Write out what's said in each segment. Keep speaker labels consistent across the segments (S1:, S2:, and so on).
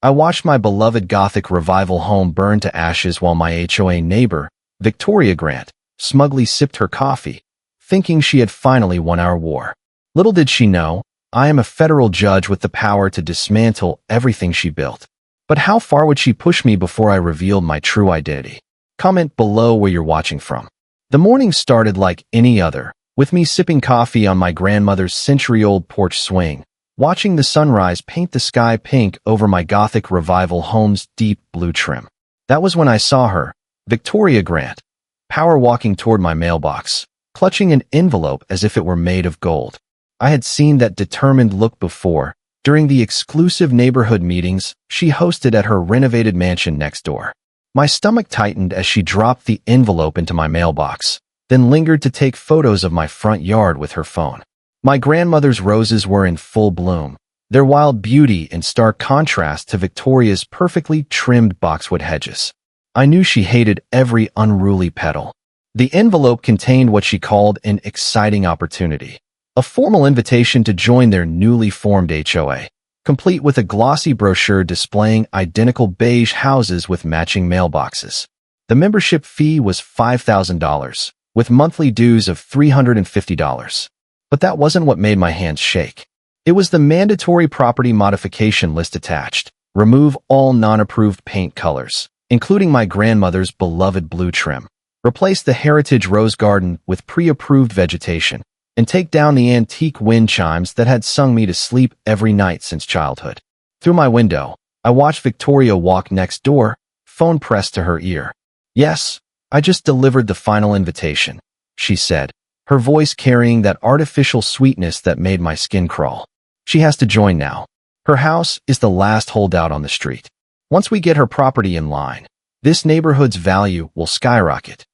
S1: I watched my beloved Gothic revival home burn to ashes while my HOA neighbor, Victoria Grant, smugly sipped her coffee, thinking she had finally won our war. Little did she know, I am a federal judge with the power to dismantle everything she built. But how far would she push me before I revealed my true identity? Comment below where you're watching from. The morning started like any other, with me sipping coffee on my grandmother's century-old porch swing, watching the sunrise paint the sky pink over my Gothic revival home's deep blue trim. That was when I saw her, Victoria Grant, power walking toward my mailbox, clutching an envelope as if it were made of gold. I had seen that determined look before, during the exclusive neighborhood meetings she hosted at her renovated mansion next door. My stomach tightened as she dropped the envelope into my mailbox, then lingered to take photos of my front yard with her phone. My grandmother's roses were in full bloom, their wild beauty in stark contrast to Victoria's perfectly trimmed boxwood hedges. I knew she hated every unruly petal. The envelope contained what she called an exciting opportunity, a formal invitation to join their newly formed HOA, complete with a glossy brochure displaying identical beige houses with matching mailboxes. The membership fee was $5,000, with monthly dues of $350. But that wasn't what made my hands shake. It was the mandatory property modification list attached. Remove all non-approved paint colors, including my grandmother's beloved blue trim. Replace the heritage rose garden with pre-approved vegetation, and take down the antique wind chimes that had sung me to sleep every night since childhood. Through my window, I watched Victoria walk next door, phone pressed to her ear. "Yes, I just delivered the final invitation," she said, her voice carrying that artificial sweetness that made my skin crawl. "She has to join now. Her house is the last holdout on the street. Once we get her property in line, this neighborhood's value will skyrocket."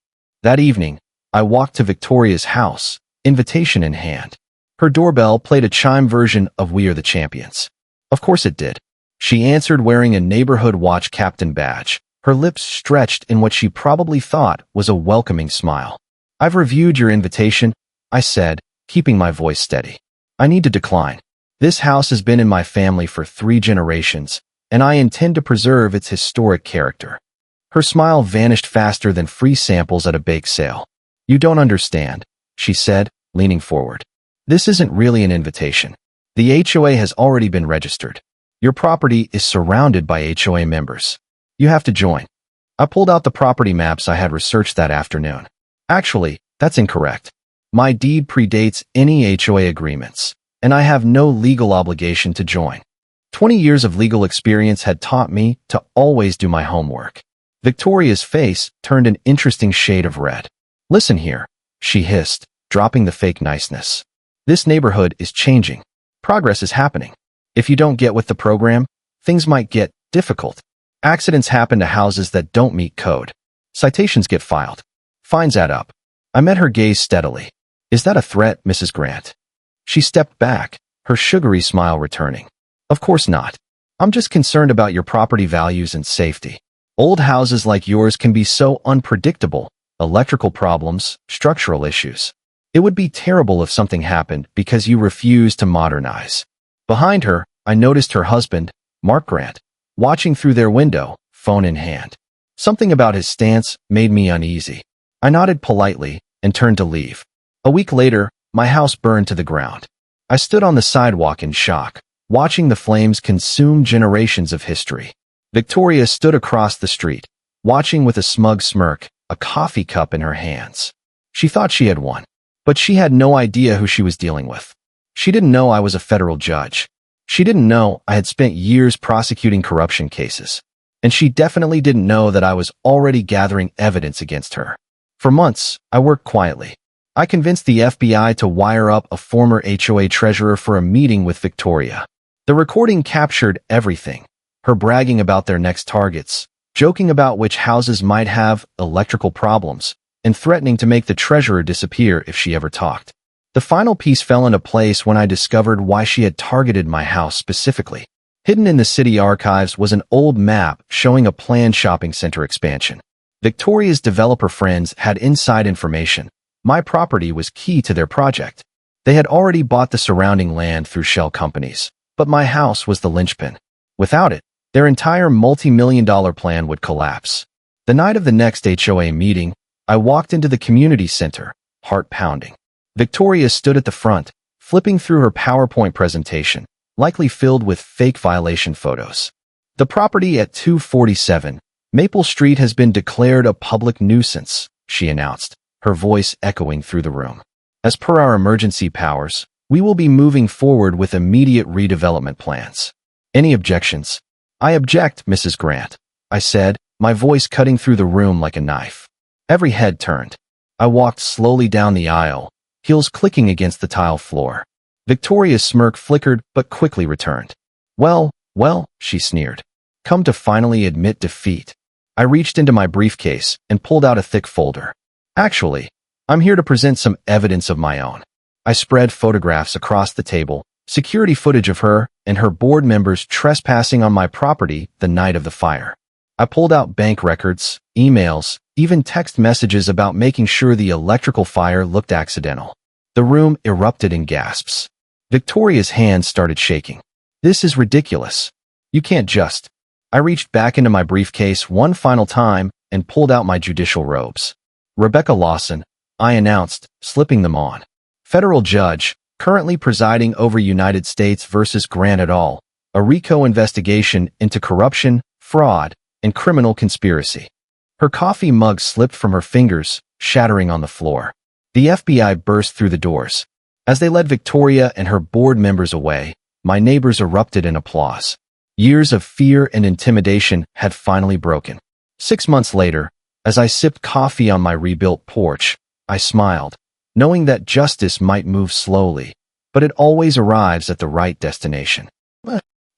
S1: That evening, I walked to Victoria's house, invitation in hand. Her doorbell played a chime version of "We Are the Champions." Of course it did. She answered wearing a neighborhood watch captain badge, her lips stretched in what she probably thought was a welcoming smile. "I've reviewed your invitation," I said, keeping my voice steady. "I need to decline. This house has been in my family for 3 generations, and I intend to preserve its historic character." Her smile vanished faster than free samples at a bake sale. "You don't understand," she said, leaning forward. "This isn't really an invitation. The HOA has already been registered. Your property is surrounded by HOA members. You have to join." I pulled out the property maps I had researched that afternoon. "Actually, that's incorrect. My deed predates any HOA agreements, and I have no legal obligation to join. 20 years of legal experience had taught me to always do my homework." Victoria's face turned an interesting shade of red. "Listen here," she hissed, dropping the fake niceness. "This neighborhood is changing. Progress is happening. If you don't get with the program, things might get difficult. Accidents happen to houses that don't meet code. Citations get filed. Fines add up." I met her gaze steadily. "Is that a threat, Mrs. Grant?" She stepped back, her sugary smile returning. "Of course not. I'm just concerned about your property values and safety. Old houses like yours can be so unpredictable, electrical problems, structural issues. It would be terrible if something happened because you refuse to modernize." Behind her, I noticed her husband, Mark Grant, watching through their window, phone in hand. Something about his stance made me uneasy. I nodded politely and turned to leave. A week later, my house burned to the ground. I stood on the sidewalk in shock, watching the flames consume generations of history. Victoria stood across the street, watching with a smug smirk, a coffee cup in her hands. She thought she had won, but she had no idea who she was dealing with. She didn't know I was a federal judge. She didn't know I had spent years prosecuting corruption cases. And she definitely didn't know that I was already gathering evidence against her. For months, I worked quietly. I convinced the FBI to wire up a former HOA treasurer for a meeting with Victoria. The recording captured everything. Her bragging about their next targets, joking about which houses might have electrical problems, and threatening to make the treasurer disappear if she ever talked. The final piece fell into place when I discovered why she had targeted my house specifically. Hidden in the city archives was an old map showing a planned shopping center expansion. Victoria's developer friends had inside information. My property was key to their project. They had already bought the surrounding land through shell companies, but my house was the linchpin. Without it, Their entire multi-million-dollar plan would collapse. The night of the next HOA meeting, I walked into the community center, heart pounding. Victoria stood at the front, flipping through her PowerPoint presentation, likely filled with fake violation photos. The property at 247 Maple Street has been declared a public nuisance, she announced, her voice echoing through the room. As per our emergency powers, we will be moving forward with immediate redevelopment plans. Any objections? I object, Mrs. Grant, I said, my voice cutting through the room like a knife. Every head turned. I walked slowly down the aisle, heels clicking against the tile floor. Victoria's smirk flickered but quickly returned. Well, she sneered. Come to finally admit defeat. I reached into my briefcase and pulled out a thick folder. Actually, I'm here to present some evidence of my own. I spread photographs across the table, security footage of her and her board members trespassing on my property the night of the fire. I pulled out bank records, emails, even text messages about making sure the electrical fire looked accidental. The room erupted in gasps. Victoria's hands started shaking. This is ridiculous. You can't just. I reached back into my briefcase one final time and pulled out my judicial robes. Rebecca Lawson, I announced, slipping them on. Federal judge, currently presiding over United States versus Grant et al., a RICO investigation into corruption, fraud, and criminal conspiracy. Her coffee mug slipped from her fingers, shattering on the floor. The FBI burst through the doors. As they led Victoria and her board members away, my neighbors erupted in applause. Years of fear and intimidation had finally broken. 6 months later, as I sipped coffee on my rebuilt porch, I smiled, knowing that justice might move slowly, but it always arrives at the right destination.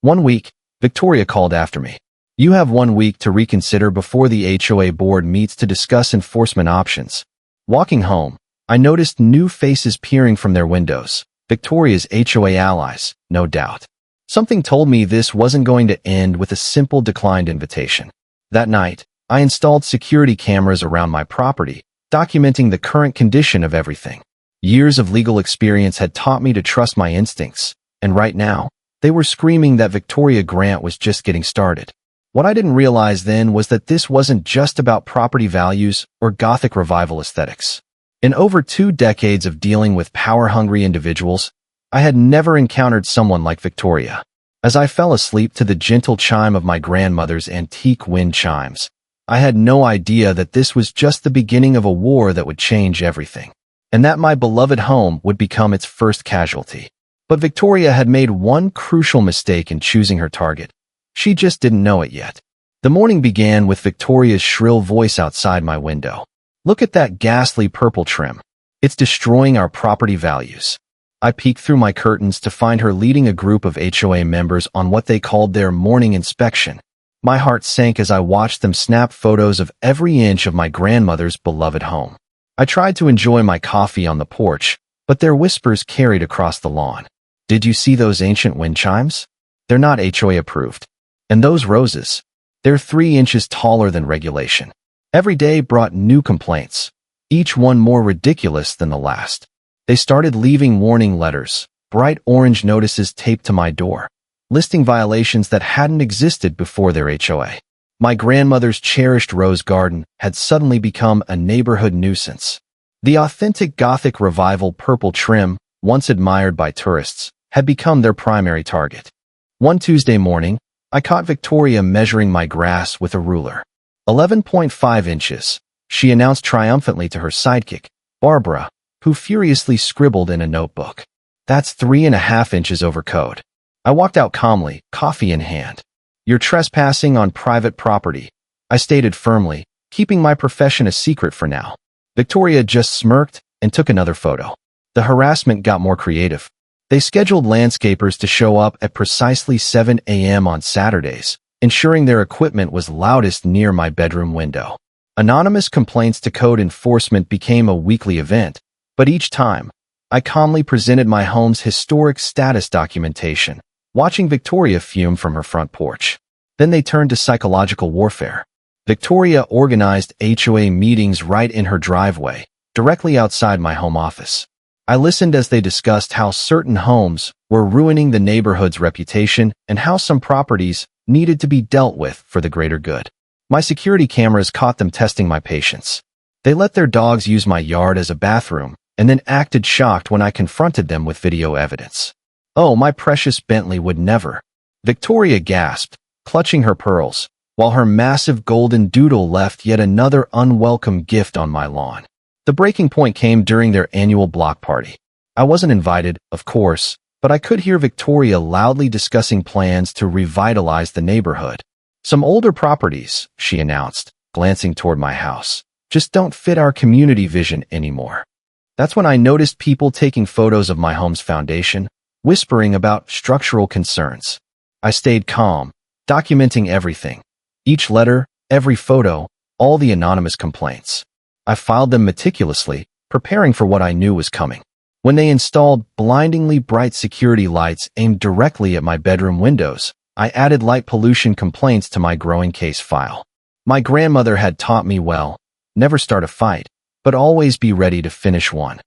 S1: 1 week, Victoria called after me. You have 1 week to reconsider before the HOA board meets to discuss enforcement options. Walking home, I noticed new faces peering from their windows. Victoria's HOA allies, no doubt. Something told me this wasn't going to end with a simple declined invitation. That night, I installed security cameras around my property, documenting the current condition of everything. Years of legal experience had taught me to trust my instincts, and right now, they were screaming that Victoria Grant was just getting started. What I didn't realize then was that this wasn't just about property values or Gothic revival aesthetics. In over 2 decades of dealing with power-hungry individuals, I had never encountered someone like Victoria. As I fell asleep to the gentle chime of my grandmother's antique wind chimes, I had no idea that this was just the beginning of a war that would change everything, and that my beloved home would become its first casualty. But Victoria had made one crucial mistake in choosing her target. She just didn't know it yet. The morning began with Victoria's shrill voice outside my window. Look at that ghastly purple trim. It's destroying our property values. I peeked through my curtains to find her leading a group of HOA members on what they called their morning inspection. My heart sank as I watched them snap photos of every inch of my grandmother's beloved home. I tried to enjoy my coffee on the porch, but their whispers carried across the lawn. Did you see those ancient wind chimes? They're not HOA approved. And those roses? They're 3 inches taller than regulation. Every day brought new complaints, each one more ridiculous than the last. They started leaving warning letters, bright orange notices taped to my door, listing violations that hadn't existed before their HOA. My grandmother's cherished rose garden had suddenly become a neighborhood nuisance. The authentic Gothic revival purple trim, once admired by tourists, had become their primary target. One Tuesday morning, I caught Victoria measuring my grass with a ruler. 11.5 inches, she announced triumphantly to her sidekick, Barbara, who furiously scribbled in a notebook. That's 3.5 inches over code. I walked out calmly, coffee in hand. You're trespassing on private property, I stated firmly, keeping my profession a secret for now. Victoria just smirked and took another photo. The harassment got more creative. They scheduled landscapers to show up at precisely 7 a.m. on Saturdays, ensuring their equipment was loudest near my bedroom window. Anonymous complaints to code enforcement became a weekly event, but each time, I calmly presented my home's historic status documentation, watching Victoria fume from her front porch. Then they turned to psychological warfare. Victoria organized HOA meetings right in her driveway, directly outside my home office. I listened as they discussed how certain homes were ruining the neighborhood's reputation and how some properties needed to be dealt with for the greater good. My security cameras caught them testing my patience. They let their dogs use my yard as a bathroom and then acted shocked when I confronted them with video evidence. "Oh, my precious Bentley would never." Victoria gasped, clutching her pearls, while her massive golden doodle left yet another unwelcome gift on my lawn. The breaking point came during their annual block party. I wasn't invited, of course, but I could hear Victoria loudly discussing plans to revitalize the neighborhood. "Some older properties," she announced, glancing toward my house, "just don't fit our community vision anymore." That's when I noticed people taking photos of my home's foundation, whispering about structural concerns. I stayed calm, documenting everything. Each letter, every photo, all the anonymous complaints. I filed them meticulously, preparing for what I knew was coming. When they installed blindingly bright security lights aimed directly at my bedroom windows, I added light pollution complaints to my growing case file. My grandmother had taught me well, never start a fight, but always be ready to finish one.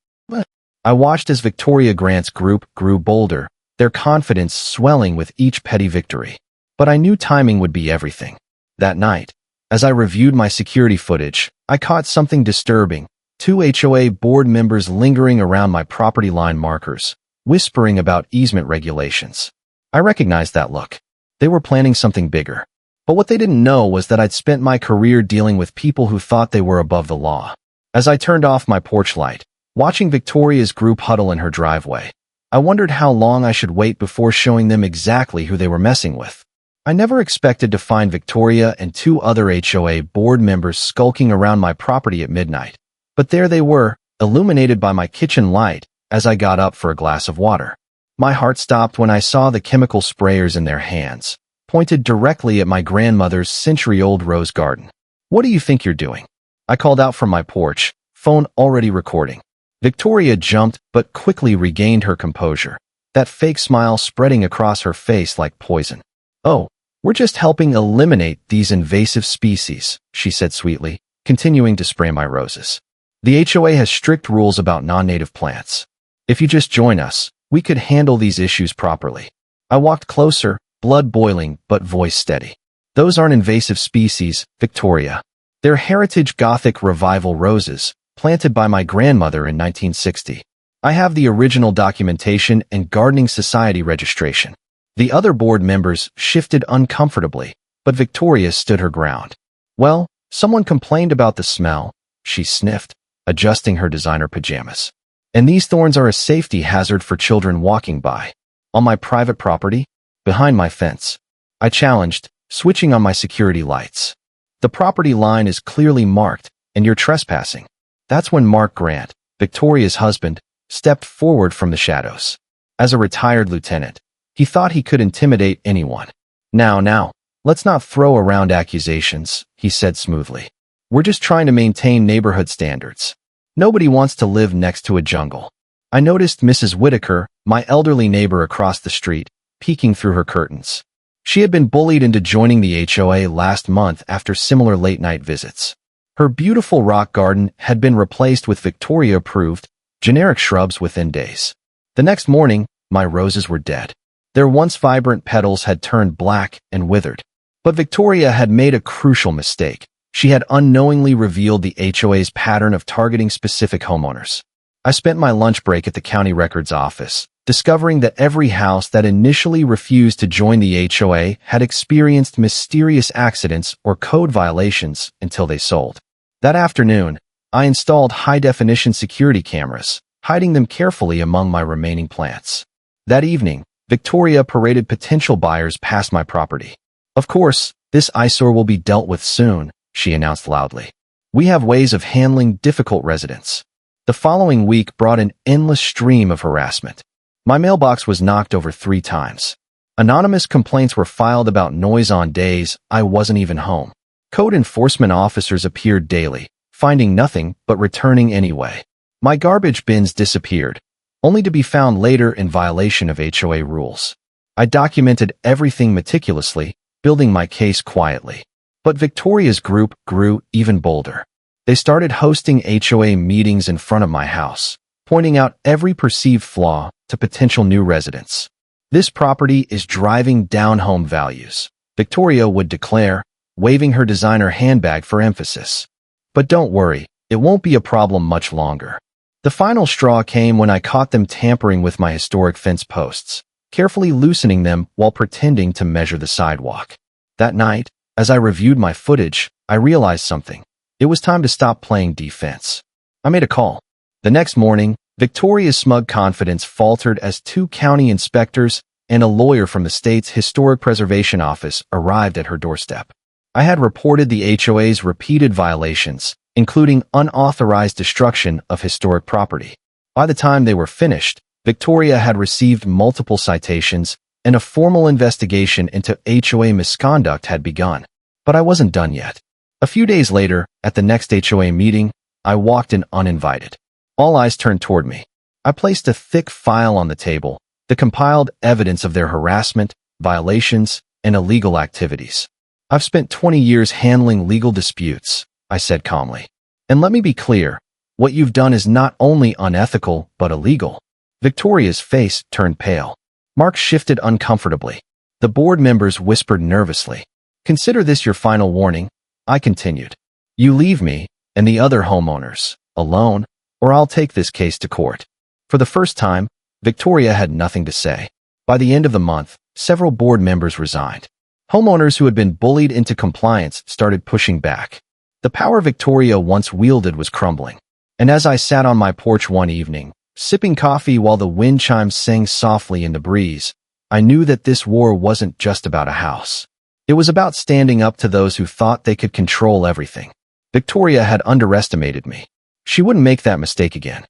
S1: I watched as Victoria Grant's group grew bolder, their confidence swelling with each petty victory. But I knew timing would be everything. That night, as I reviewed my security footage, I caught something disturbing. 2 HOA board members lingering around my property line markers, whispering about easement regulations. I recognized that look. They were planning something bigger. But what they didn't know was that I'd spent my career dealing with people who thought they were above the law. As I turned off my porch light, watching Victoria's group huddle in her driveway, I wondered how long I should wait before showing them exactly who they were messing with. I never expected to find Victoria and 2 other HOA board members skulking around my property at midnight. But there they were, illuminated by my kitchen light, as I got up for a glass of water. My heart stopped when I saw the chemical sprayers in their hands, pointed directly at my grandmother's century-old rose garden. "What do you think you're doing?" I called out from my porch, phone already recording. Victoria jumped but quickly regained her composure, that fake smile spreading across her face like poison. "Oh, we're just helping eliminate these invasive species," she said sweetly, continuing to spray my roses. "The HOA has strict rules about non-native plants. If you just join us, we could handle these issues properly." I walked closer, blood boiling but voice steady. "Those aren't invasive species, Victoria. They're heritage Gothic revival roses, planted by my grandmother in 1960. I have the original documentation and Gardening Society registration." The other board members shifted uncomfortably, but Victoria stood her ground. "Well, someone complained about the smell," she sniffed, adjusting her designer pajamas. "And these thorns are a safety hazard for children walking by. On my private property, behind my fence." I challenged, switching on my security lights. "The property line is clearly marked, and you're trespassing." That's when Mark Grant, Victoria's husband, stepped forward from the shadows. As a retired lieutenant, he thought he could intimidate anyone. Now, let's not throw around accusations," he said smoothly. "We're just trying to maintain neighborhood standards. Nobody wants to live next to a jungle." I noticed Mrs. Whitaker, my elderly neighbor across the street, peeking through her curtains. She had been bullied into joining the HOA last month after similar late-night visits. Her beautiful rock garden had been replaced with Victoria-approved, generic shrubs within days. The next morning, my roses were dead. Their once vibrant petals had turned black and withered. But Victoria had made a crucial mistake. She had unknowingly revealed the HOA's pattern of targeting specific homeowners. I spent my lunch break at the county records office, discovering that every house that initially refused to join the HOA had experienced mysterious accidents or code violations until they sold. That afternoon, I installed high-definition security cameras, hiding them carefully among my remaining plants. That evening, Victoria paraded potential buyers past my property. "Of course, this eyesore will be dealt with soon," she announced loudly. "We have ways of handling difficult residents." The following week brought an endless stream of harassment. My mailbox was knocked over 3 times. Anonymous complaints were filed about noise on days I wasn't even home. Code enforcement officers appeared daily, finding nothing but returning anyway. My garbage bins disappeared, only to be found later in violation of HOA rules. I documented everything meticulously, building my case quietly. But Victoria's group grew even bolder. They started hosting HOA meetings in front of my house, pointing out every perceived flaw to potential new residents. "This property is driving down home values," Victoria would declare, waving her designer handbag for emphasis. "But don't worry, it won't be a problem much longer." The final straw came when I caught them tampering with my historic fence posts, carefully loosening them while pretending to measure the sidewalk. That night, as I reviewed my footage, I realized something. It was time to stop playing defense. I made a call. The next morning, Victoria's smug confidence faltered as 2 county inspectors and a lawyer from the state's Historic Preservation Office arrived at her doorstep. I had reported the HOA's repeated violations, including unauthorized destruction of historic property. By the time they were finished, Victoria had received multiple citations and a formal investigation into HOA misconduct had begun. But I wasn't done yet. A few days later, at the next HOA meeting, I walked in uninvited. All eyes turned toward me. I placed a thick file on the table, the compiled evidence of their harassment, violations, and illegal activities. "I've spent 20 years handling legal disputes," I said calmly. "And let me be clear, what you've done is not only unethical, but illegal." Victoria's face turned pale. Mark shifted uncomfortably. The board members whispered nervously. "Consider this your final warning," I continued. "You leave me, and the other homeowners, alone, or I'll take this case to court." For the first time, Victoria had nothing to say. By the end of the month, several board members resigned. Homeowners who had been bullied into compliance started pushing back. The power Victoria once wielded was crumbling. And as I sat on my porch one evening, sipping coffee while the wind chimes sang softly in the breeze, I knew that this war wasn't just about a house. It was about standing up to those who thought they could control everything. Victoria had underestimated me. She wouldn't make that mistake again.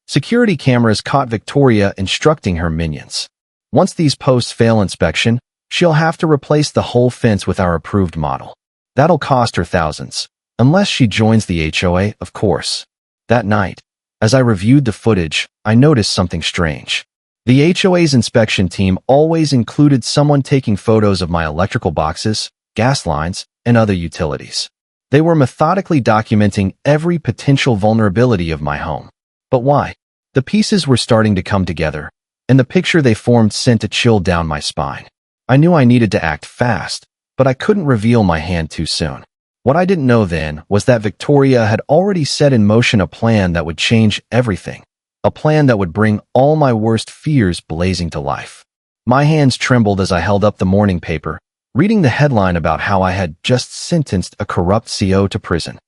S1: Security cameras caught Victoria instructing her minions. "Once these posts fail inspection, she'll have to replace the whole fence with our approved model. That'll cost her thousands, unless she joins the HOA, of course." That night, as I reviewed the footage, I noticed something strange. The HOA's inspection team always included someone taking photos of my electrical boxes, gas lines, and other utilities. They were methodically documenting every potential vulnerability of my home. But why? The pieces were starting to come together, and the picture they formed sent a chill down my spine. I knew I needed to act fast, but I couldn't reveal my hand too soon. What I didn't know then was that Victoria had already set in motion a plan that would change everything, a plan that would bring all my worst fears blazing to life. My hands trembled as I held up the morning paper, reading the headline about how I had just sentenced a corrupt CO to prison.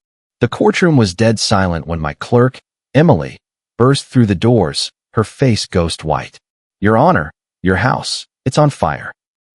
S1: The courtroom was dead silent when my clerk, Emily, burst through the doors, her face ghost white. "Your Honor, your house, it's on fire."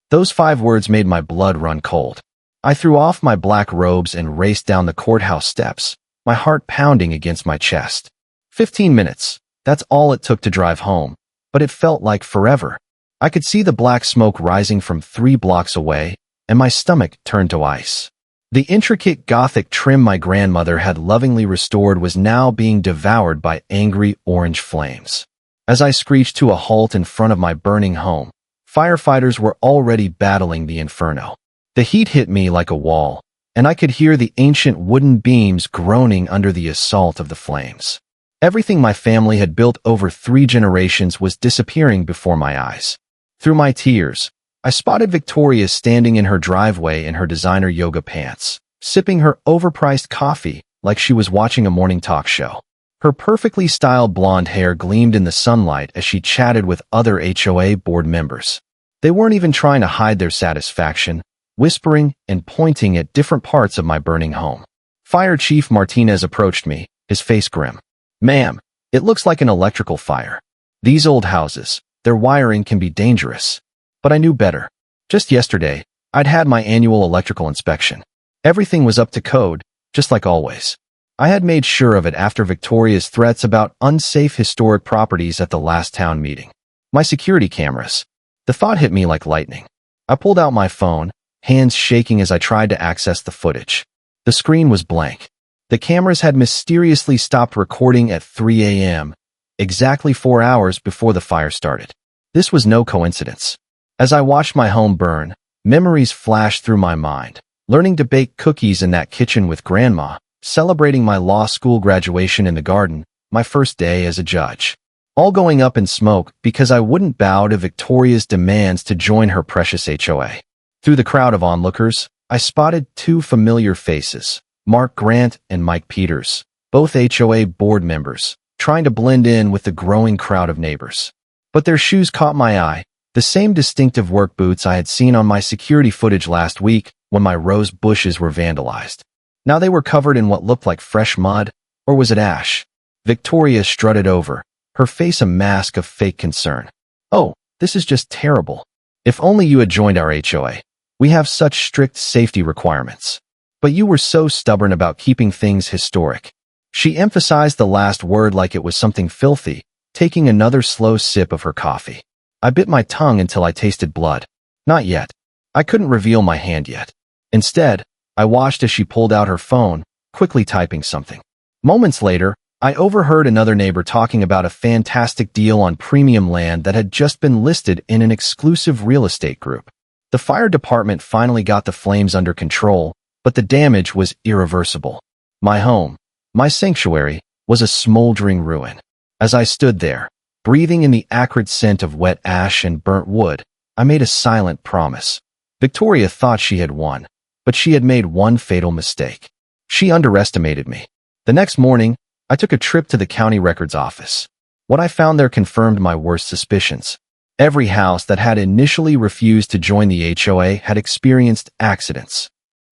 S1: Those 5 words made my blood run cold. I threw off my black robes and raced down the courthouse steps, my heart pounding against my chest. 15 minutes, that's all it took to drive home, but it felt like forever. I could see the black smoke rising from 3 blocks away, and my stomach turned to ice. The intricate Gothic trim my grandmother had lovingly restored was now being devoured by angry orange flames. As I screeched to a halt in front of my burning home, firefighters were already battling the inferno. The heat hit me like a wall, and I could hear the ancient wooden beams groaning under the assault of the flames. Everything my family had built over 3 generations was disappearing before my eyes. Through my tears, I spotted Victoria standing in her driveway in her designer yoga pants, sipping her overpriced coffee like she was watching a morning talk show. Her perfectly styled blonde hair gleamed in the sunlight as she chatted with other HOA board members. They weren't even trying to hide their satisfaction, whispering and pointing at different parts of my burning home. Fire Chief Martinez approached me, his face grim. "Ma'am, it looks like an electrical fire. These old houses, their wiring can be dangerous." But I knew better. Just yesterday, I'd had my annual electrical inspection. Everything was up to code, just like always. I had made sure of it after Victoria's threats about unsafe historic properties at the last town meeting. My security cameras. The thought hit me like lightning. I pulled out my phone, hands shaking as I tried to access the footage. The screen was blank. The cameras had mysteriously stopped recording at 3 a.m., exactly 4 hours before the fire started. This was no coincidence. As I watched my home burn, memories flashed through my mind. Learning to bake cookies in that kitchen with Grandma, celebrating my law school graduation in the garden, my first day as a judge. All going up in smoke because I wouldn't bow to Victoria's demands to join her precious HOA. Through the crowd of onlookers, I spotted two familiar faces, Mark Grant and Mike Peters, both HOA board members, trying to blend in with the growing crowd of neighbors. But their shoes caught my eye, the same distinctive work boots I had seen on my security footage last week when my rose bushes were vandalized. Now they were covered in what looked like fresh mud, or was it ash? Victoria strutted over, her face a mask of fake concern. "Oh, this is just terrible. If only you had joined our HOA. We have such strict safety requirements. But you were so stubborn about keeping things historic." She emphasized the last word like it was something filthy, taking another slow sip of her coffee. I bit my tongue until I tasted blood. Not yet. I couldn't reveal my hand yet. Instead, I watched as she pulled out her phone, quickly typing something. Moments later, I overheard another neighbor talking about a fantastic deal on premium land that had just been listed in an exclusive real estate group. The fire department finally got the flames under control, but the damage was irreversible. My home, my sanctuary, was a smoldering ruin. As I stood there, breathing in the acrid scent of wet ash and burnt wood, I made a silent promise. Victoria thought she had won, but she had made one fatal mistake. She underestimated me. The next morning, I took a trip to the county records office. What I found there confirmed my worst suspicions. Every house that had initially refused to join the HOA had experienced accidents,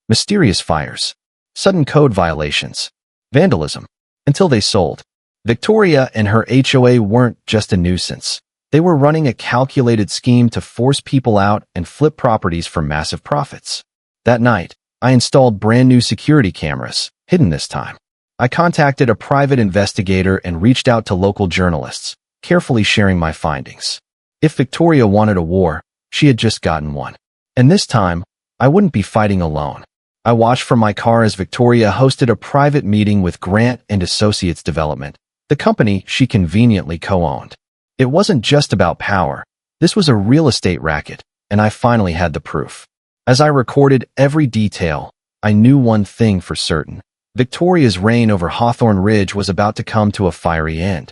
S1: mysterious fires, sudden code violations, vandalism, until they sold. Victoria and her HOA weren't just a nuisance. They were running a calculated scheme to force people out and flip properties for massive profits. That night, I installed brand new security cameras, hidden this time. I contacted a private investigator and reached out to local journalists, carefully sharing my findings. If Victoria wanted a war, she had just gotten one. And this time, I wouldn't be fighting alone. I watched from my car as Victoria hosted a private meeting with Grant and Associates Development, the company she conveniently co-owned. It wasn't just about power. This was a real estate racket, and I finally had the proof. As I recorded every detail, I knew one thing for certain. Victoria's reign over Hawthorne Ridge was about to come to a fiery end.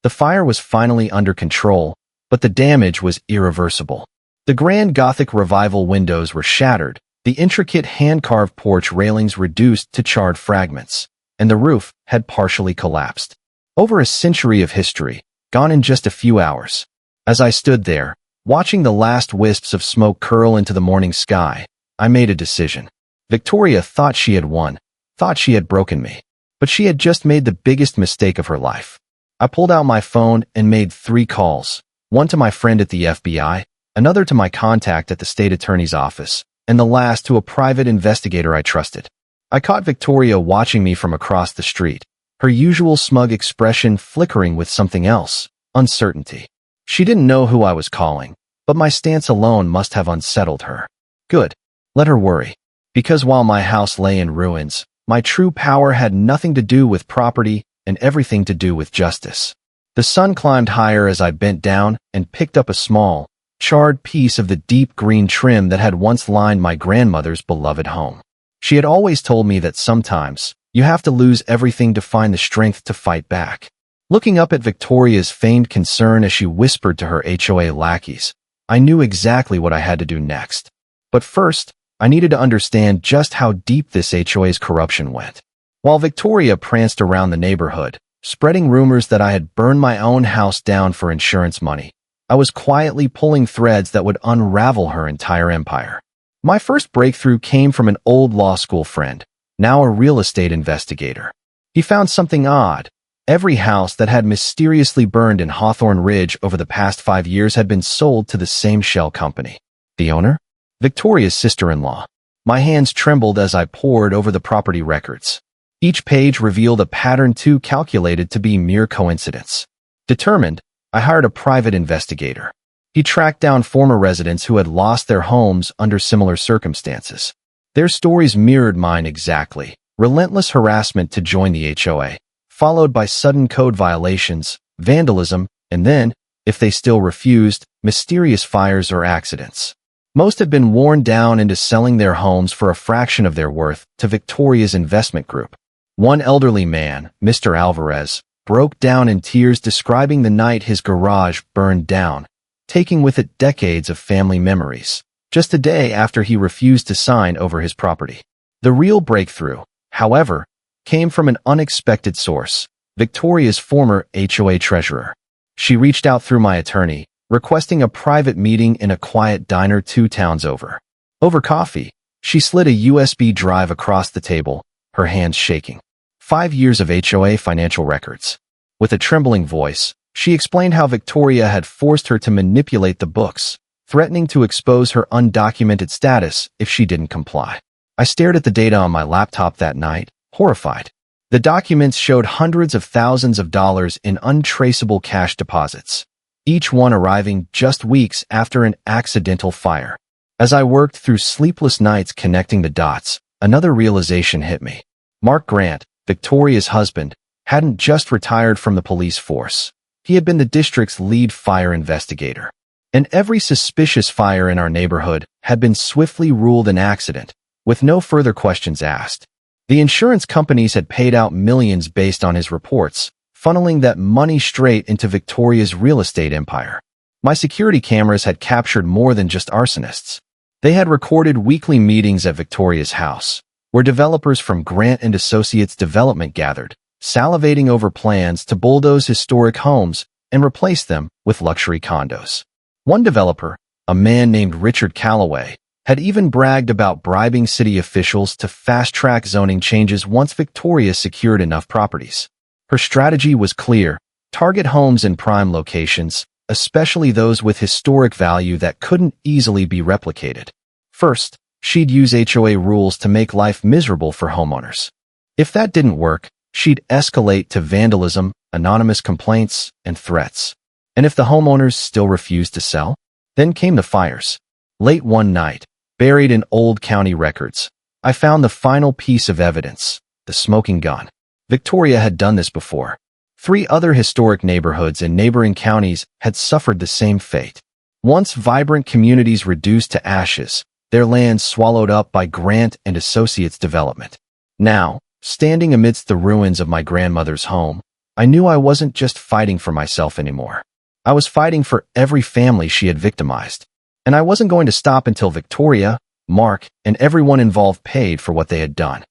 S1: The fire was finally under control, but the damage was irreversible. The grand Gothic Revival windows were shattered, the intricate hand-carved porch railings reduced to charred fragments, and the roof had partially collapsed. Over a century of history, gone in just a few hours. As I stood there, watching the last wisps of smoke curl into the morning sky, I made a decision. Victoria thought she had won, thought she had broken me, but she had just made the biggest mistake of her life. I pulled out my phone and made 3 calls, one to my friend at the FBI, another to my contact at the state attorney's office, and the last to a private investigator I trusted. I caught Victoria watching me from across the street, her usual smug expression flickering with something else, uncertainty. She didn't know who I was calling, but my stance alone must have unsettled her. Good. Let her worry. Because while my house lay in ruins, my true power had nothing to do with property and everything to do with justice. The sun climbed higher as I bent down and picked up a small, charred piece of the deep green trim that had once lined my grandmother's beloved home. She had always told me that sometimes you have to lose everything to find the strength to fight back. Looking up at Victoria's feigned concern as she whispered to her HOA lackeys, I knew exactly what I had to do next. But first, I needed to understand just how deep this HOA's corruption went. While Victoria pranced around the neighborhood, spreading rumors that I had burned my own house down for insurance money, I was quietly pulling threads that would unravel her entire empire. My first breakthrough came from an old law school friend, now a real estate investigator. He found something odd. Every house that had mysteriously burned in Hawthorne Ridge over the past 5 years had been sold to the same shell company. The owner? Victoria's sister-in-law. My hands trembled as I pored over the property records. Each page revealed a pattern too calculated to be mere coincidence. Determined, I hired a private investigator. He tracked down former residents who had lost their homes under similar circumstances. Their stories mirrored mine exactly. Relentless harassment to join the HOA, followed by sudden code violations, vandalism, and then, if they still refused, mysterious fires or accidents. Most had been worn down into selling their homes for a fraction of their worth to Victoria's investment group. One elderly man, Mr. Alvarez, broke down in tears describing the night his garage burned down, taking with it decades of family memories, just a day after he refused to sign over his property. The real breakthrough, however, came from an unexpected source, Victoria's former HOA treasurer. She reached out through my attorney, requesting a private meeting in a quiet diner 2 towns over. Over coffee, she slid a USB drive across the table, her hands shaking. 5 years of HOA financial records. With a trembling voice, she explained how Victoria had forced her to manipulate the books, threatening to expose her undocumented status if she didn't comply. I stared at the data on my laptop that night, horrified. The documents showed hundreds of thousands of dollars in untraceable cash deposits, each one arriving just weeks after an accidental fire. As I worked through sleepless nights connecting the dots, another realization hit me. Mark Grant, Victoria's husband, hadn't just retired from the police force. He had been the district's lead fire investigator. And every suspicious fire in our neighborhood had been swiftly ruled an accident, with no further questions asked. The insurance companies had paid out millions based on his reports, funneling that money straight into Victoria's real estate empire. My security cameras had captured more than just arsonists. They had recorded weekly meetings at Victoria's house, where developers from Grant and Associates Development gathered, salivating over plans to bulldoze historic homes and replace them with luxury condos. One developer, a man named Richard Calloway, had even bragged about bribing city officials to fast-track zoning changes once Victoria secured enough properties. Her strategy was clear: target homes in prime locations, especially those with historic value that couldn't easily be replicated. First, she'd use HOA rules to make life miserable for homeowners. If that didn't work, she'd escalate to vandalism, anonymous complaints, and threats. And if the homeowners still refused to sell, then came the fires. Late one night, buried in old county records, I found the final piece of evidence: the smoking gun. Victoria had done this before. 3 other historic neighborhoods in neighboring counties had suffered the same fate. Once vibrant communities reduced to ashes, their lands swallowed up by Grant and Associates Development. Now, standing amidst the ruins of my grandmother's home, I knew I wasn't just fighting for myself anymore. I was fighting for every family she had victimized. And I wasn't going to stop until Victoria, Mark, and everyone involved paid for what they had done.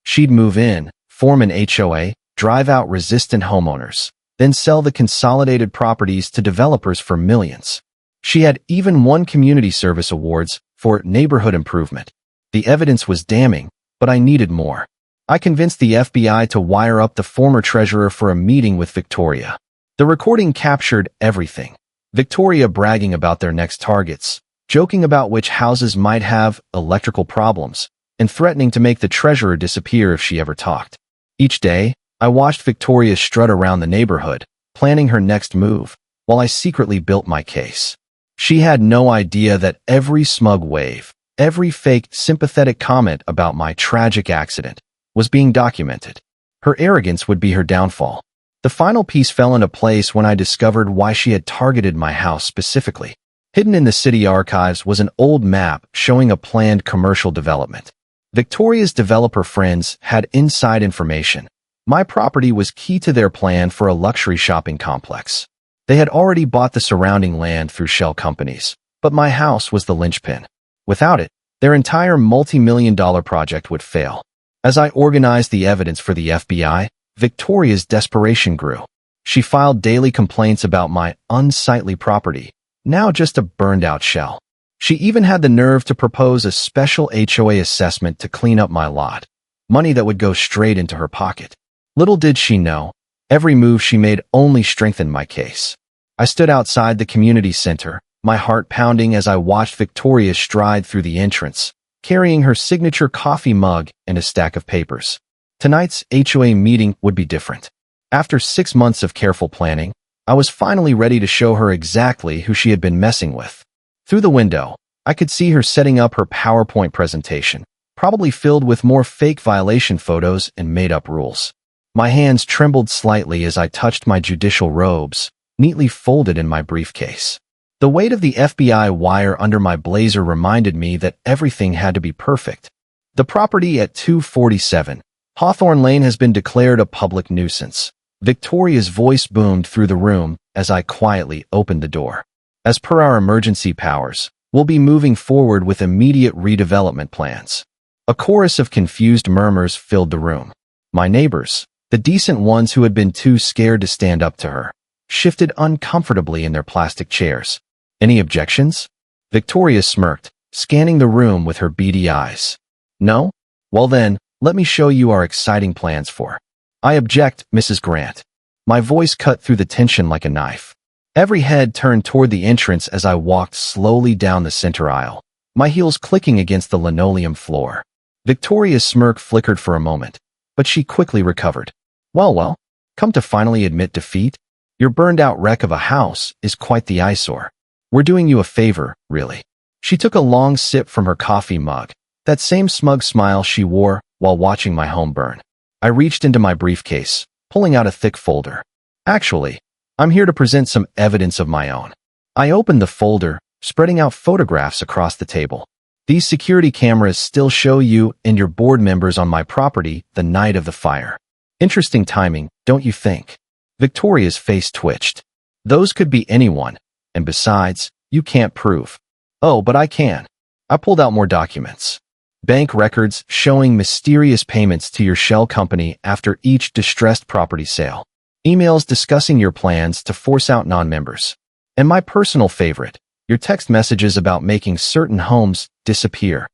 S1: She'd move in, form an HOA, drive out resistant homeowners, then sell the consolidated properties to developers for millions. She had even won community service awards for neighborhood improvement. The evidence was damning, but I needed more. I convinced the FBI to wire up the former treasurer for a meeting with Victoria. The recording captured everything. Victoria bragging about their next targets, joking about which houses might have electrical problems, and threatening to make the treasurer disappear if she ever talked. Each day, I watched Victoria strut around the neighborhood, planning her next move, while I secretly built my case. She had no idea that every smug wave, every fake sympathetic comment about my tragic accident, was being documented. Her arrogance would be her downfall. The final piece fell into place when I discovered why she had targeted my house specifically. Hidden in the city archives was an old map showing a planned commercial development. Victoria's developer friends had inside information. My property was key to their plan for a luxury shopping complex. They had already bought the surrounding land through shell companies, but my house was the linchpin. Without it, their entire multi-million-dollar project would fail. As I organized the evidence for the FBI, Victoria's desperation grew. She filed daily complaints about my unsightly property, now just a burned-out shell. She even had the nerve to propose a special HOA assessment to clean up my lot, money that would go straight into her pocket. Little did she know, every move she made only strengthened my case. I stood outside the community center, my heart pounding as I watched Victoria stride through the entrance, carrying her signature coffee mug and a stack of papers. Tonight's HOA meeting would be different. After 6 months of careful planning, I was finally ready to show her exactly who she had been messing with. Through the window, I could see her setting up her PowerPoint presentation, probably filled with more fake violation photos and made-up rules. My hands trembled slightly as I touched my judicial robes, neatly folded in my briefcase. The weight of the FBI wire under my blazer reminded me that everything had to be perfect. The property at 247 Hawthorne Lane has been declared a public nuisance, Victoria's voice boomed through the room as I quietly opened the door. As per our emergency powers, we'll be moving forward with immediate redevelopment plans. A chorus of confused murmurs filled the room. My neighbors, the decent ones who had been too scared to stand up to her, shifted uncomfortably in their plastic chairs. Any objections? Victoria smirked, scanning the room with her beady eyes. No? Well then, let me show you our exciting plans for. I object, Mrs. Grant. My voice cut through the tension like a knife. Every head turned toward the entrance as I walked slowly down the center aisle, my heels clicking against the linoleum floor. Victoria's smirk flickered for a moment, but she quickly recovered. Well, come to finally admit defeat? Your burned-out wreck of a house is quite the eyesore. We're doing you a favor, really. She took a long sip from her coffee mug, that same smug smile she wore while watching my home burn. I reached into my briefcase, pulling out a thick folder. Actually, I'm here to present some evidence of my own. I opened the folder, spreading out photographs across the table. These security cameras still show you and your board members on my property the night of the fire. Interesting timing, don't you think? Victoria's face twitched. Those could be anyone, and besides, you can't prove. Oh, but I can. I pulled out more documents. Bank records showing mysterious payments to your shell company after each distressed property sale. Emails discussing your plans to force out non-members. And my personal favorite, your text messages about making certain homes disappear.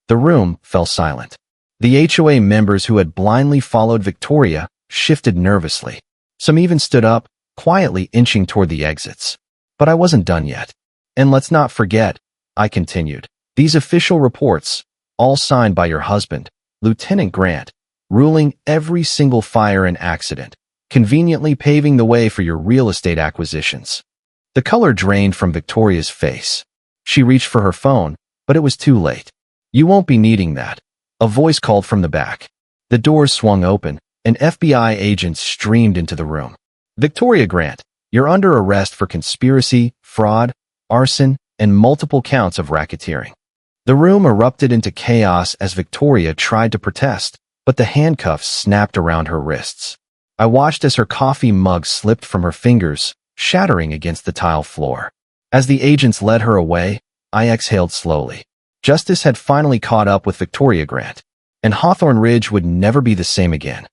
S1: The room fell silent. The HOA members who had blindly followed Victoria shifted nervously. Some even stood up, quietly inching toward the exits. But I wasn't done yet. And let's not forget, I continued, these official reports, all signed by your husband, Lieutenant Grant, ruling every single fire and accident, conveniently paving the way for your real estate acquisitions. The color drained from Victoria's face. She reached for her phone, but it was too late. You won't be needing that. A voice called from the back. The doors swung open, and FBI agents streamed into the room. Victoria Grant, you're under arrest for conspiracy, fraud, arson, and multiple counts of racketeering. The room erupted into chaos as Victoria tried to protest, but the handcuffs snapped around her wrists. I watched as her coffee mug slipped from her fingers, shattering against the tile floor. As the agents led her away, I exhaled slowly. Justice had finally caught up with Victoria Grant, and Hawthorne Ridge would never be the same again.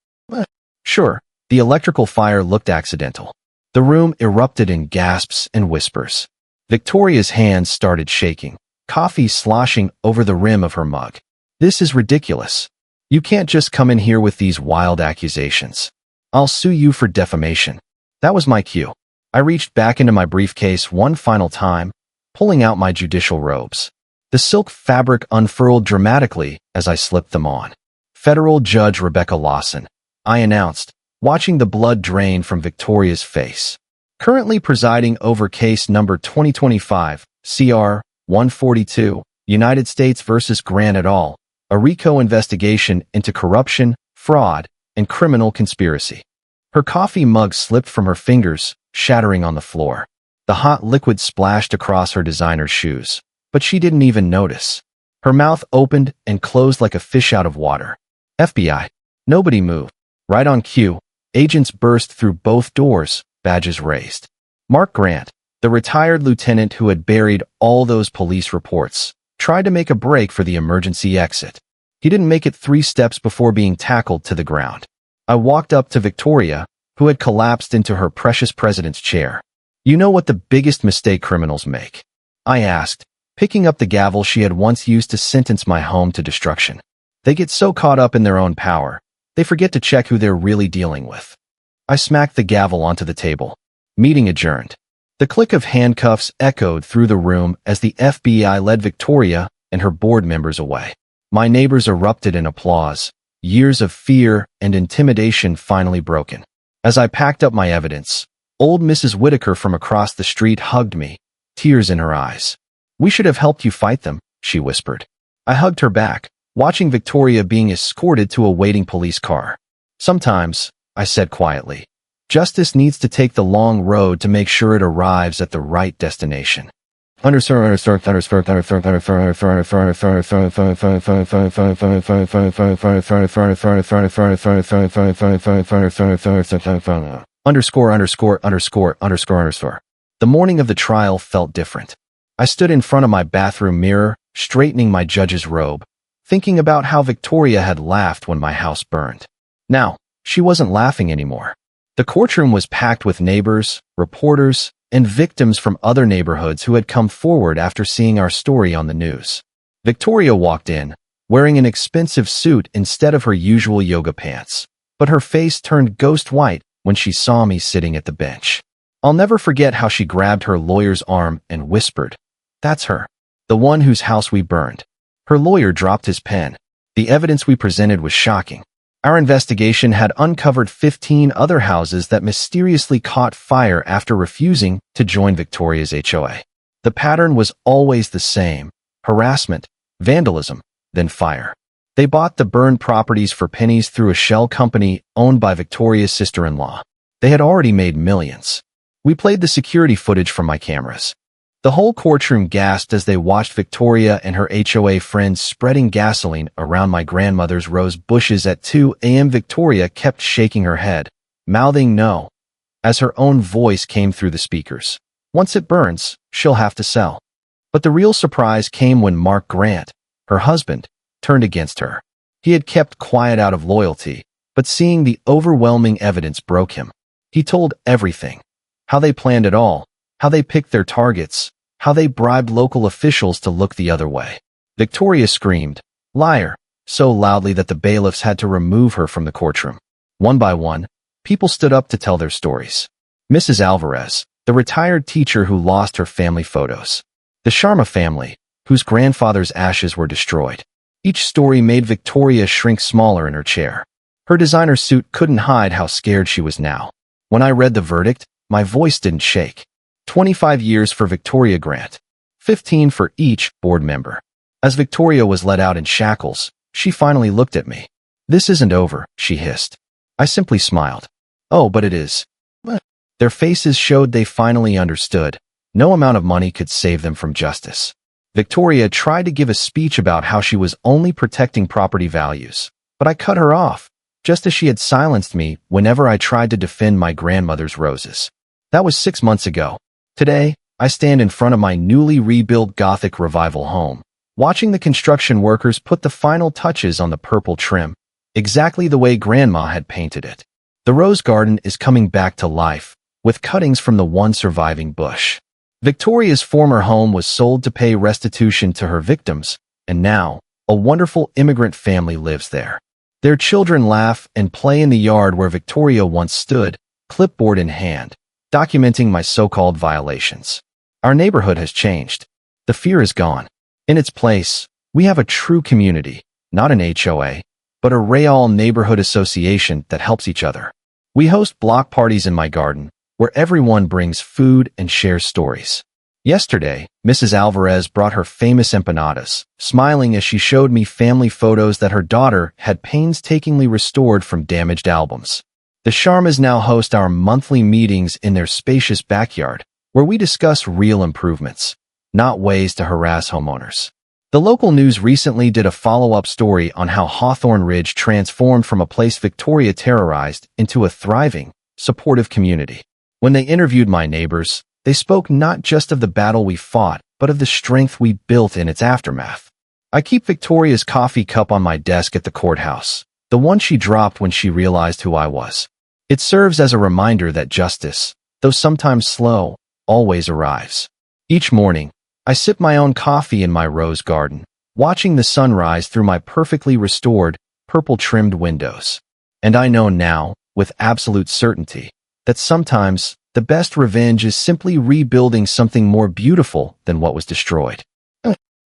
S1: Sure, the electrical fire looked accidental. The room erupted in gasps and whispers. Victoria's hands started shaking, coffee sloshing over the rim of her mug. This is ridiculous. You can't just come in here with these wild accusations. I'll sue you for defamation. That was my cue. I reached back into my briefcase one final time, pulling out my judicial robes. The silk fabric unfurled dramatically as I slipped them on. Federal Judge Rebecca Lawson, I announced, watching the blood drain from Victoria's face. Currently presiding over case number 2025, CR 142, United States versus Grant et al., a RICO investigation into corruption, fraud, and criminal conspiracy. Her coffee mug slipped from her fingers, shattering on the floor. The hot liquid splashed across her designer shoes, but she didn't even notice. Her mouth opened and closed like a fish out of water. FBI. Nobody moved. Right on cue, agents burst through both doors, badges raised. Mark Grant, the retired lieutenant who had buried all those police reports, tried to make a break for the emergency exit. He didn't make it 3 steps before being tackled to the ground. I walked up to Victoria, who had collapsed into her precious president's chair. You know what the biggest mistake criminals make? I asked, picking up the gavel she had once used to sentence my home to destruction. They get so caught up in their own power, they forget to check who they're really dealing with. I smacked the gavel onto the table. Meeting adjourned. The click of handcuffs echoed through the room as the FBI led Victoria and her board members away. My neighbors erupted in applause, years of fear and intimidation finally broken. As I packed up my evidence, old Mrs. Whitaker from across the street hugged me, tears in her eyes. We should have helped you fight them, she whispered. I hugged her back, watching Victoria being escorted to a waiting police car. Sometimes, I said quietly, justice needs to take the long road to make sure it arrives at the right destination. Underscore, underscore, underscore, underscore, underscore. The morning of the trial felt different. I stood in front of my bathroom mirror, straightening my judge's robe, thinking about how Victoria had laughed when my house burned. Now, she wasn't laughing anymore. The courtroom was packed with neighbors, reporters, and victims from other neighborhoods who had come forward after seeing our story on the news. Victoria walked in, wearing an expensive suit instead of her usual yoga pants, but her face turned ghost white when she saw me sitting at the bench. I'll never forget how she grabbed her lawyer's arm and whispered, "That's her, the one whose house we burned." Her lawyer dropped his pen. The evidence we presented was shocking. Our investigation had uncovered 15 other houses that mysteriously caught fire after refusing to join Victoria's HOA. The pattern was always the same: harassment, vandalism, then fire. They bought the burned properties for pennies through a shell company owned by Victoria's sister-in-law. They had already made millions. We played the security footage from my cameras. The whole courtroom gasped as they watched Victoria and her HOA friends spreading gasoline around my grandmother's rose bushes at 2 a.m. Victoria kept shaking her head, mouthing no, as her own voice came through the speakers. Once it burns, she'll have to sell. But the real surprise came when Mark Grant, her husband, turned against her. He had kept quiet out of loyalty, but seeing the overwhelming evidence broke him. He told everything: how they planned it all, how they picked their targets, how they bribed local officials to look the other way. Victoria screamed, "Liar," so loudly that the bailiffs had to remove her from the courtroom. One by one, people stood up to tell their stories. Mrs. Alvarez, the retired teacher who lost her family photos. The Sharma family, whose grandfather's ashes were destroyed. Each story made Victoria shrink smaller in her chair. Her designer suit couldn't hide how scared she was now. When I read the verdict, my voice didn't shake. 25 years for Victoria Grant, 15 for each board member. As Victoria was let out in shackles, she finally looked at me. "This isn't over," she hissed. I simply smiled. "Oh, but it is." Their faces showed they finally understood. No amount of money could save them from justice. Victoria tried to give a speech about how she was only protecting property values, but I cut her off, just as she had silenced me whenever I tried to defend my grandmother's roses. That was 6 months ago. Today, I stand in front of my newly rebuilt Gothic revival home, watching the construction workers put the final touches on the purple trim, exactly the way Grandma had painted it. The rose garden is coming back to life, with cuttings from the one surviving bush. Victoria's former home was sold to pay restitution to her victims, and now, a wonderful immigrant family lives there. Their children laugh and play in the yard where Victoria once stood, clipboard in hand, documenting my so-called violations. Our neighborhood has changed. The fear is gone. In its place, we have a true community, not an HOA, but a Real neighborhood association that helps each other. We host block parties in my garden, where everyone brings food and shares stories. Yesterday, Mrs. Alvarez brought her famous empanadas, smiling as she showed me family photos that her daughter had painstakingly restored from damaged albums. The Sharmas now host our monthly meetings in their spacious backyard, where we discuss real improvements, not ways to harass homeowners. The local news recently did a follow-up story on how Hawthorne Ridge transformed from a place Victoria terrorized into a thriving, supportive community. When they interviewed my neighbors, they spoke not just of the battle we fought, but of the strength we built in its aftermath. I keep Victoria's coffee cup on my desk at the courthouse, the one she dropped when she realized who I was. It serves as a reminder that justice, though sometimes slow, always arrives. Each morning, I sip my own coffee in my rose garden, watching the sun rise through my perfectly restored, purple-trimmed windows. And I know now, with absolute certainty, that sometimes the best revenge is simply rebuilding something more beautiful than what was destroyed.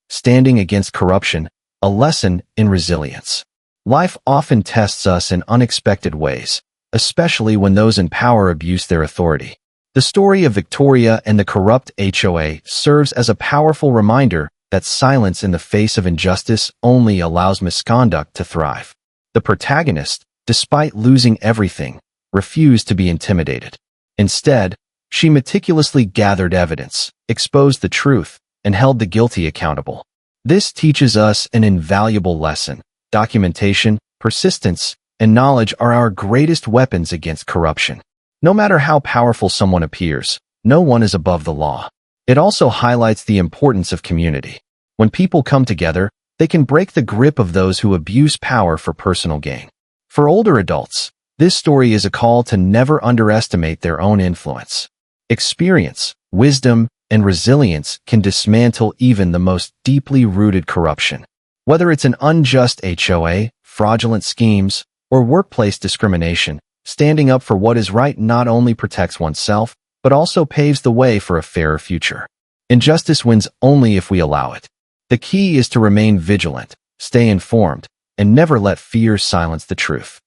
S1: Standing against corruption, a lesson in resilience. Life often tests us in unexpected ways, especially when those in power abuse their authority. The story of Victoria and the corrupt HOA serves as a powerful reminder that silence in the face of injustice only allows misconduct to thrive. The protagonist, despite losing everything, refused to be intimidated. Instead, she meticulously gathered evidence, exposed the truth, and held the guilty accountable. This teaches us an invaluable lesson. Documentation, persistence, and knowledge are our greatest weapons against corruption. No matter how powerful someone appears, no one is above the law. It also highlights the importance of community. When people come together, they can break the grip of those who abuse power for personal gain. For older adults, this story is a call to never underestimate their own influence. Experience, wisdom, and resilience can dismantle even the most deeply rooted corruption. Whether it's an unjust HOA, fraudulent schemes, or workplace discrimination, standing up for what is right not only protects oneself, but also paves the way for a fairer future. Injustice wins only if we allow it. The key is to remain vigilant, stay informed, and never let fear silence the truth.